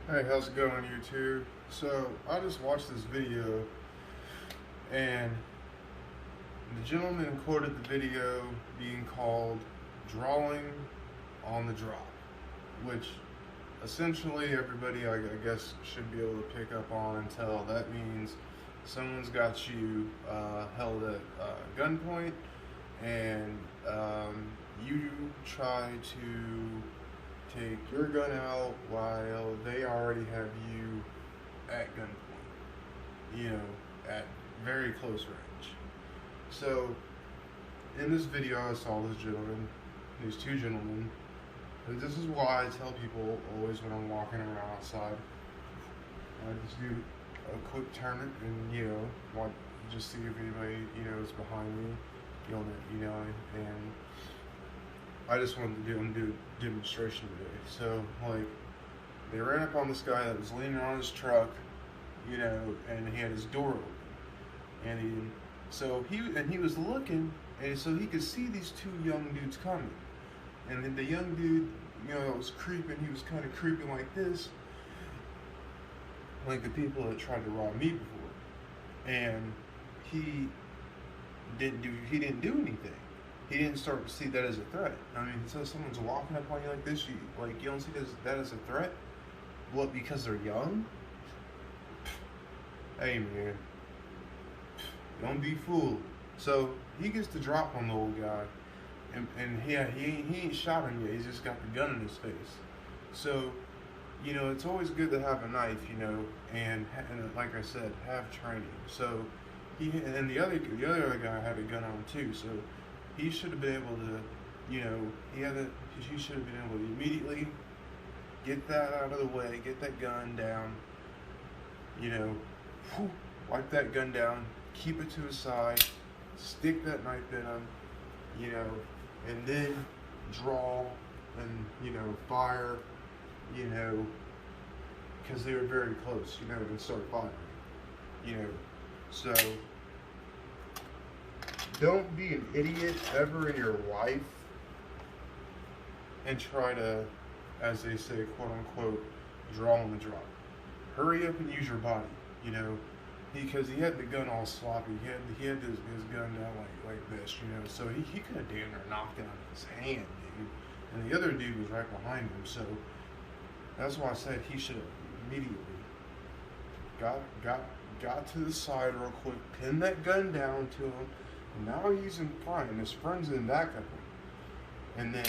Hey, how's it going, YouTube? So, I just watched this video, and the gentleman quoted the video being called Drawing on the Drop, which essentially everybody, I guess, should be able to pick up on and tell. That means someone's got you held at gunpoint, and you try to take your gun out while they already have you at gunpoint, at very close range. So, in this video, I saw these two gentlemen, and this is why I tell people always when I'm walking around outside, I just do a quick turn and, just see if anybody, is behind me, and I just wanted to do a demonstration today. So, they ran up on this guy that was leaning on his truck, and he had his door open. And he was looking, and so he could see these two young dudes coming. And then the young dude, was creeping. He was kind of creeping like this, like the people that tried to rob me before. And he didn't do anything. He didn't start to see that as a threat. I mean, so someone's walking up on you like this, you don't see that as a threat? What, because they're young? Hey, man. Don't be fooled. So, he gets the drop on the old guy, and he ain't shot him yet. He's just got the gun in his face. So, it's always good to have a knife, and like I said, have training. So, and the other guy had a gun on too, so he should have been able to, he should have been able to immediately get that out of the way, get that gun down, wipe that gun down, keep it to his side, stick that knife in him, and then draw and, fire, because they were very close, and start firing, so don't be an idiot ever in your life and try to, as they say, quote unquote, draw on the drop. Hurry up and use your body, because he had the gun all sloppy. He had his gun down like this, so he could have damn near knocked out his hand, dude. And the other dude was right behind him, so that's why I said he should have immediately got to the side real quick, pinned that gun down to him. Now he's in front, and his friend's in back of him. And then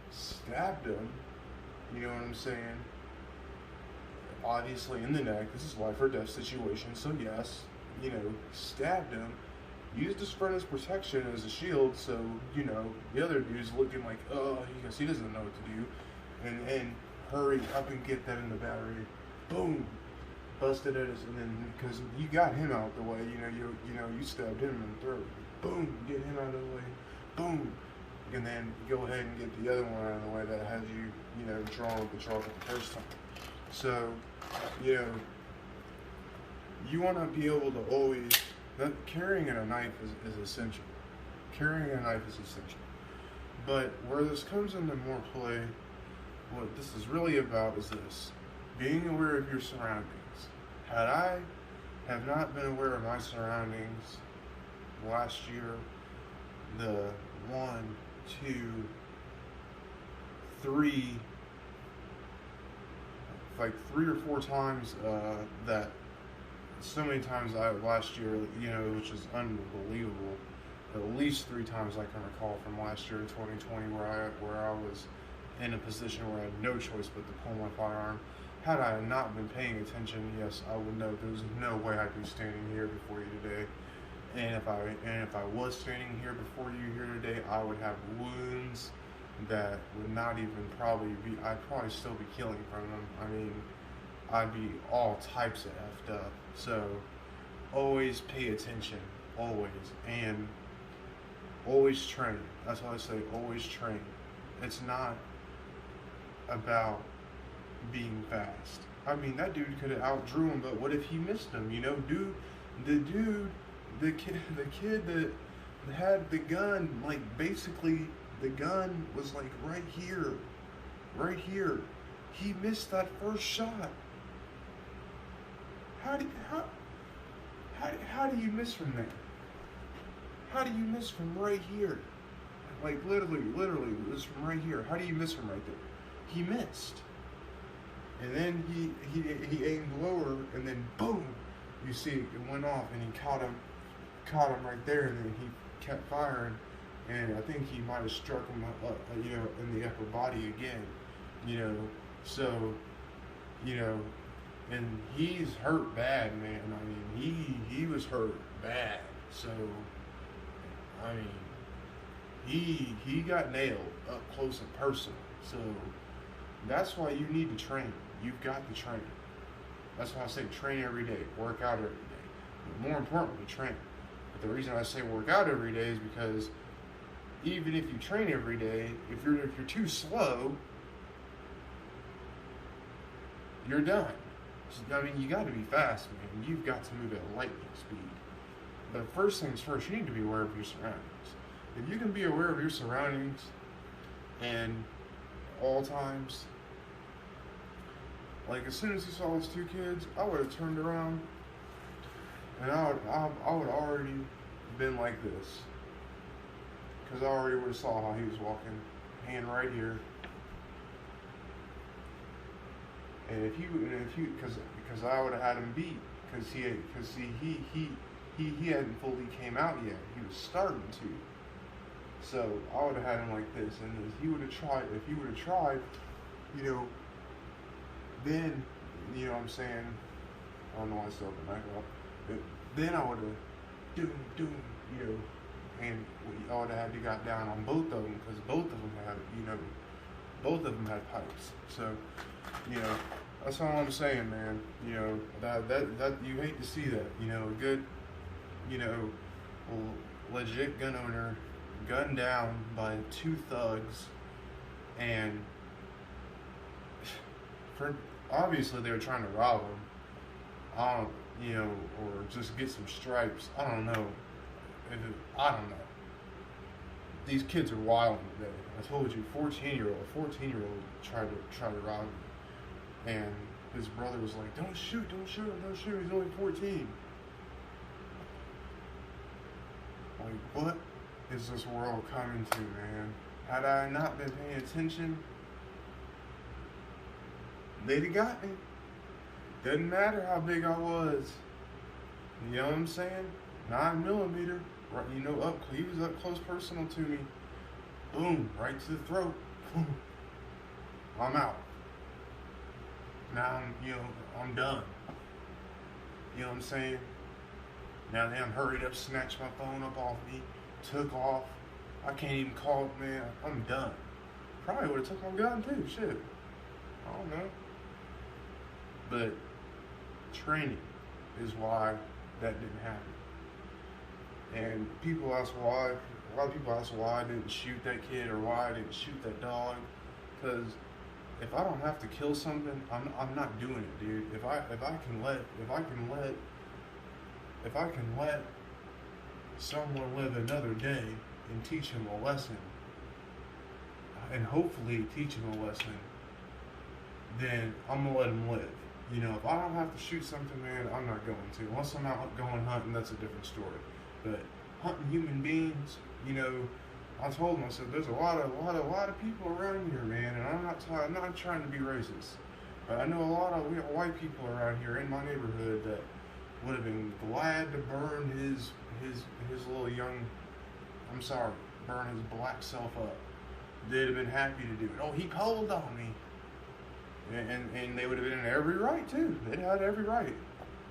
stabbed him, you know what I'm saying? Obviously in the neck. This is life or death situation, so yes, stabbed him. Used his friend as protection as a shield, so, the other dude's looking like, because he doesn't know what to do. And hurry up and get that in the battery. Boom! Busted at his, and then, because you got him out the way, you stabbed him in the throat. Boom, get him out of the way. Boom, and then go ahead and get the other one out of the way that has you, drawing with the chalk at the first time. So, you want to be able to always, carrying a knife is essential. Carrying a knife is essential. But where this comes into more play, what this is really about is this: being aware of your surroundings. Had I have not been aware of my surroundings last year, the 1, 2, 3, like 3 or 4 times that so many times last year, which is unbelievable. At least 3 times I can recall from last year in 2020 where I was in a position where I had no choice but to pull my firearm. Had I not been paying attention, yes, I would know there's no way I'd be standing here before you today. And if I was standing here before you here today, I would have wounds that would not even I'd probably still be healing from them. I mean, I'd be all types of effed up. So, always pay attention, always, and always train. That's why I say always train. It's not about being fast. I mean, that dude could have outdrew him, but what if he missed him? The kid that had the gun, basically the gun was right here. He missed that first shot. how do you miss from there? How do you miss from right here? Like literally, it's from right here. How do you miss from right there? He missed. And then he aimed lower, and then boom, you see it went off, and he caught him right there, and then he kept firing, and I think he might have struck him, in the upper body again, so, and he's hurt bad, man. I mean, he was hurt bad, so, I mean, he got nailed up close and personal, so that's why you need to train. You've got to train. That's why I say train every day, work out every day. But more importantly, train. But the reason I say work out every day is because even if you train every day, if you're too slow, you're done. I mean, you got to be fast, man. You've got to move at lightning speed. But first things first, you need to be aware of your surroundings. If you can be aware of your surroundings and all times, like as soon as he saw those two kids, I would have turned around and I would already been like this, because I already would have saw how he was walking, hand right here. And if you, because I would have had him beat, because he hadn't fully came out yet. He was starting to. So I would have had him like this, and if he would have tried, then, what I'm saying, I don't know why I still open back up, but then I would have, and I would have had to got down on both of them, because both of them had pipes. So, that's all I'm saying, man. That you hate to see that. A good, legit gun owner gunned down by two thugs, and obviously they were trying to rob him. Or just get some stripes. I don't know. I don't know. These kids are wild today. I told you, 14-year-old tried to rob him, and his brother was like, "Don't shoot him. He's only 14." Like, what is this world coming to, man? Had I not been paying attention, they'd have got me. Doesn't matter how big I was. You know what I'm saying? 9mm, right? He was up close personal to me. Boom, right to the throat. I'm out. Now I'm done. You know what I'm saying? Now I'm hurried up, snatched my phone up off me, took off. I can't even call it, man. I'm done. Probably would have took my gun too, shit. I don't know. But training is why that didn't happen. And people ask why. A lot of people ask why I didn't shoot that kid or why I didn't shoot that dog. Because if I don't have to kill something, I'm not doing it, dude. If I can let someone live another day and teach him a lesson, and hopefully teach him a lesson, then I'm gonna let him live. If I don't have to shoot something, man, I'm not going to. Unless I'm out going hunting, that's a different story. But hunting human beings, I told him, I said, there's a lot of people around here, man, and I'm not trying to be racist, but I know a lot of white people around here in my neighborhood that would have been glad to burn his little young, burn his black self up. They'd have been happy to do it. Oh, he called on me. And they would have been in every right, too. They'd had every right.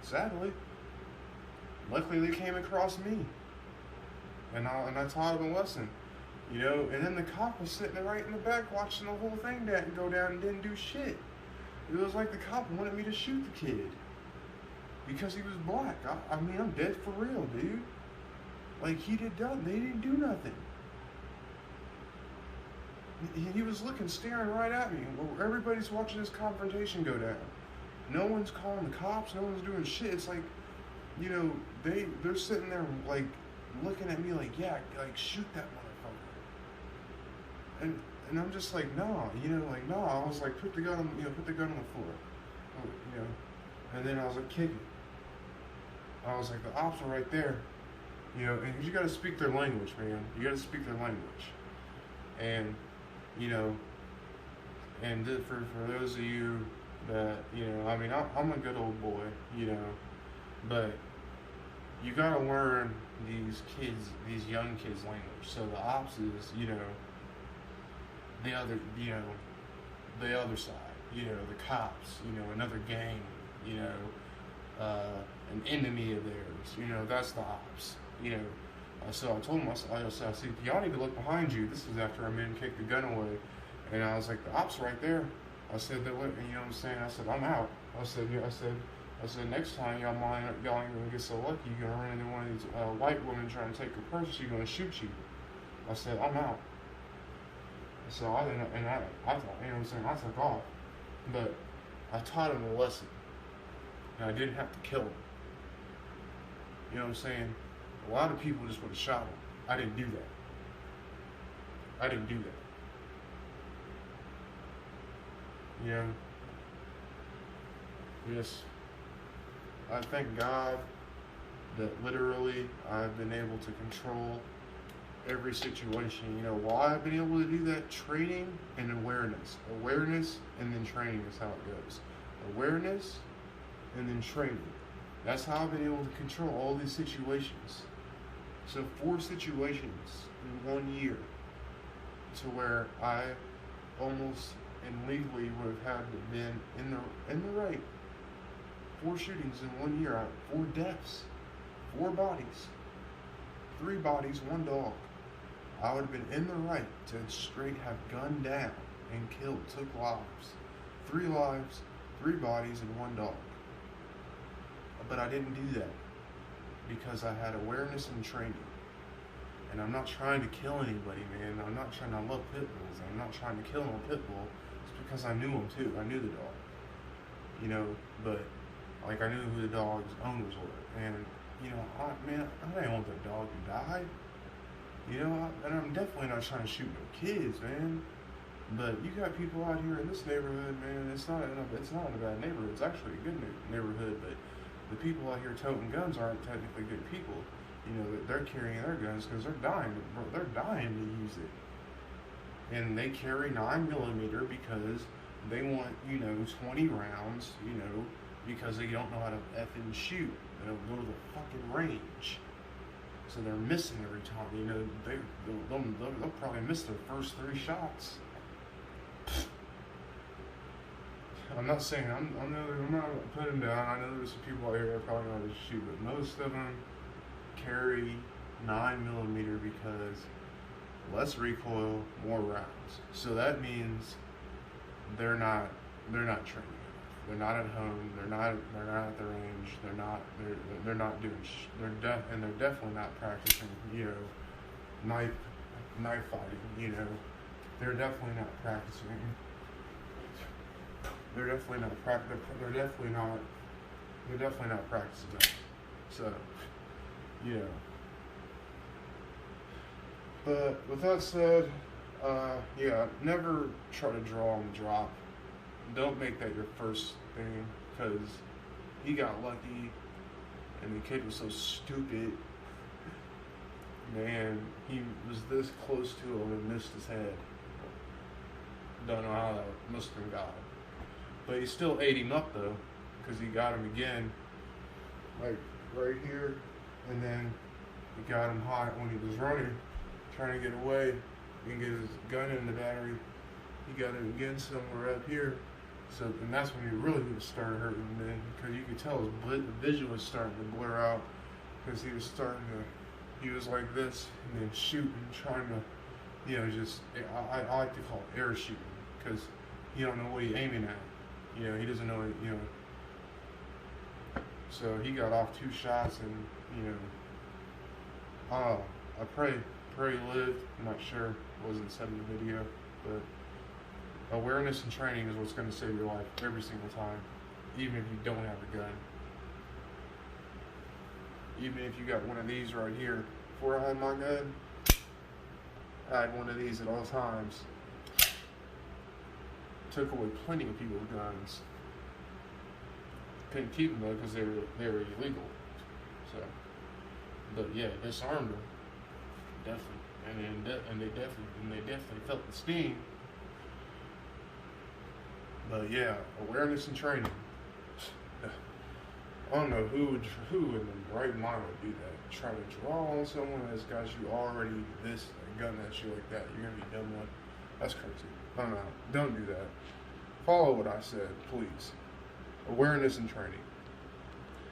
Sadly. Luckily, they came across me. And I taught them a lesson. And then the cop was sitting right in the back watching the whole thing go down and didn't do shit. It was like the cop wanted me to shoot the kid. Because he was black. I mean, I'm dead for real, dude. Like, they didn't do nothing. He was staring right at me. Everybody's watching this confrontation go down. No one's calling the cops. No one's doing shit. It's like, they're sitting there like looking at me like, yeah, like shoot that motherfucker. And I'm just like, no, no. I was like, put the gun on the floor, and then I was like, kick it. I was like, the ops are right there. You know, and you gotta speak their language, man. You gotta speak their language. And, you know, and for those of you that, you know, I mean, I'm a good old boy, you know, but you gotta learn these kids, these young kids' language. So the ops is, you know, the other side, you know, the cops, you know, another gang, you know, an enemy of theirs, you know, that's the ops, you know. So I told him, I said, y'all need to look behind you. This is after our men kicked the gun away. And I was like, the ops right there. I said, you know what I'm saying? I said, I'm out. I said, next time y'all ain't gonna get so lucky, you're gonna run into one of these white women trying to take your purse, she's gonna shoot you. I said, I'm out. So I thought, you know what I'm saying, I took off. But I taught him a lesson. And I didn't have to kill him. You know what I'm saying? A lot of people just would have shot him. I didn't do that. I didn't do that. You know? Yes. I thank God that literally I've been able to control every situation. You know why I've been able to do that? Training and awareness. Awareness and then training is how it goes. Awareness and then training. That's how I've been able to control all these situations. So 4 situations in 1 year to where I almost and legally would have had to been in the right. 4 shootings in 1 year, 4 deaths, 4 bodies, 3 bodies, 1 dog. I would have been in the right to straight have gunned down and killed, took lives. 3 lives, 3 bodies, and 1 dog. But I didn't do that because I had awareness and training. And I'm not trying to kill anybody, man. I'm not trying to love pit bulls. I'm not trying to kill no pit bull. It's because I knew him too. I knew the dog. You know, but like I knew who the dog's owners were. And, you know, I didn't want the dog to die. You know, and I'm definitely not trying to shoot no kids, man. But you got people out here in this neighborhood, man. It's not in a bad neighborhood. It's actually a good neighborhood, but the people out here toting guns aren't technically good people. You know, they're carrying their guns because they're dying to use it. And they carry 9mm because they want, you know, 20 rounds, you know, because they don't know how to effing shoot. They don't go to the fucking range. So they're missing every time, you know, they'll probably miss their first 3 shots. I'm not saying, I'm not putting them down. I know there's some people out here that probably know how to shoot, but most of them carry 9mm because less recoil, more rounds. So that means they're not training. They're not at home. They're not at the range. They're not doing. They're definitely not practicing. You know, knife fighting. You know, they're definitely not practicing. They're definitely not practicing that. So, you know. But with that said, yeah, never try to draw on the drop. Don't make that your first thing, because he got lucky and the kid was so stupid. Man, he was this close to him and missed his head. Don't know how that must have been God. But he still ate him up though, because he got him again, like right here, and then he got him hot when he was running, trying to get away and get his gun in the battery. He got it again somewhere up here. So, and that's when he really started hurting him, man, because you could tell his vision was starting to blur out, because he was like this, and then shooting, trying to, you know, just, I like to call it air shooting, because he don't know what he's aiming at. You know, he doesn't know, you know. So he got off 2 shots, and, you know, I pray he lived. I'm not sure, it wasn't said in the video, but awareness and training is what's going to save your life every single time, even if you don't have a gun. Even if you got one of these right here. Before I had my gun, I had one of these at all times. Took away plenty of people's guns. Couldn't keep them though because they were illegal. So, but yeah, disarmed them definitely, and they definitely felt the sting. But yeah, awareness and training. I don't know who in the right mind would do that. Try to draw on someone that's got you already this gun at you like that. You're gonna be done one. That's crazy. No, don't do that. Follow what I said, please. Awareness and training.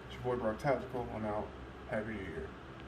It's your boy Brock Tactical, and out. Happy New Year.